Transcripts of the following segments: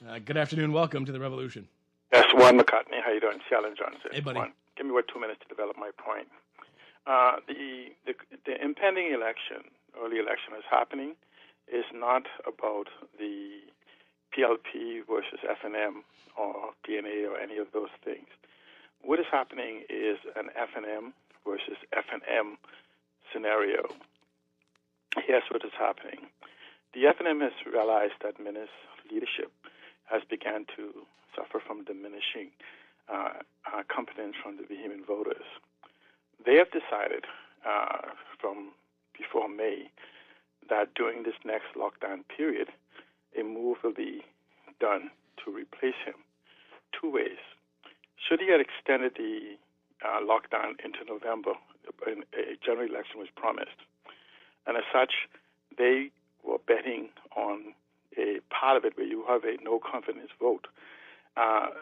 Good afternoon. Welcome to the Revolution. Yes, Juan McCartney. How you doing? Alan Johnson. Hey, buddy. Juan, give me 2 minutes to develop my point. The impending election, early election that's happening, is not about the PLP versus FNM or DNA or any of those things. What is happening is an FNM versus FNM scenario. Here's what is happening. The FNM has realized that Minnis leadership has begun to suffer from diminishing competence from the vehement voters. They have decided from before May that during this next lockdown period, a move will be done to replace him two ways. Should he have extended the lockdown into November, a general election was promised. And as such, they were betting on a part of it where you have a no confidence vote.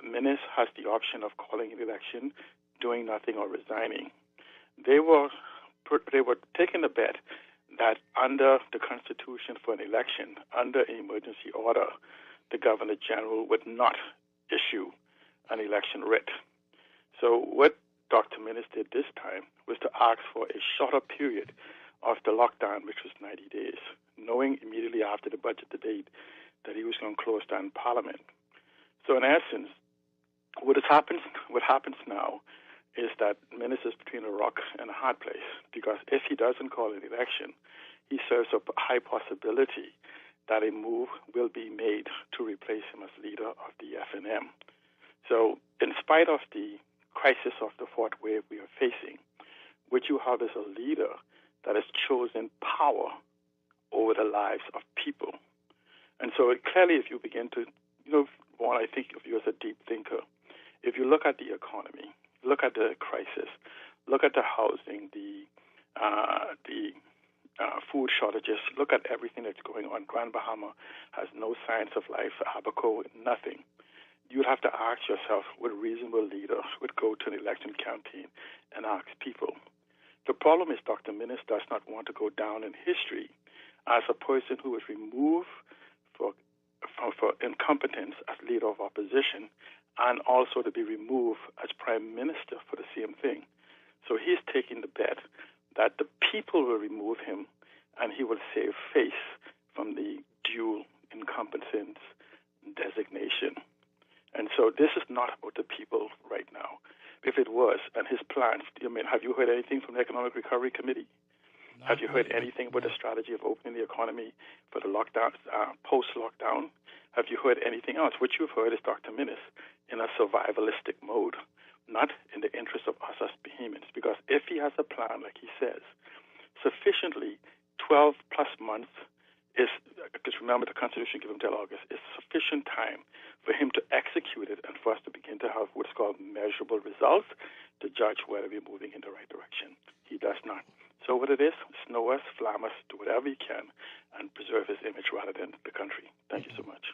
Minnis has the option of calling an election, doing nothing, or resigning. They were taking the bet that under the Constitution for an election, under an emergency order, the Governor General would not issue an election writ. So what Dr. Minnis did this time was to ask for a shorter period of the lockdown, which was 90 days, knowing immediately after the budget debate that he was going to close down Parliament. So in essence, what happens now is that Minnis is between a rock and a hard place, because if he doesn't call an election, he serves up a high possibility that a move will be made to replace him as leader of the FNM. So in spite of the crisis of the fourth wave we are facing, what you have is a leader that has chosen power over the lives of people. And so clearly, if you begin to, Juan, I think of you as a deep thinker. If you look at the economy, look at the crisis, look at the housing, the food shortages, look at everything that's going on. Grand Bahama has no signs of life, Abaco, nothing. You would have to ask yourself, what reasonable leader would go to an election campaign and ask people? The problem is Dr. Minnis does not want to go down in history as a person who was removed for incompetence as leader of opposition, and also to be removed as prime minister for the same thing. So he's taking the bet that the people will remove him and he will save face from the dual incompetence designation. And so this is not about the people right now. If it was, and his plans, have you heard anything from the Economic Recovery Committee? Have you heard anything about the strategy of opening the economy for the lockdown, post-lockdown? Have you heard anything else? What you've heard is Dr. Minnis in a survivalistic mode, not in the interest of us as Bahamians. Because if he has a plan, like he says, sufficiently 12 plus months is, because remember the Constitution gives him till August, is sufficient time for him to execute it and for us to begin to have what's called measurable results to judge whether we're moving in the right direction. He does not. So what it is, snow us, flam us, do whatever you can, and preserve his image rather than the country. Thank you so much.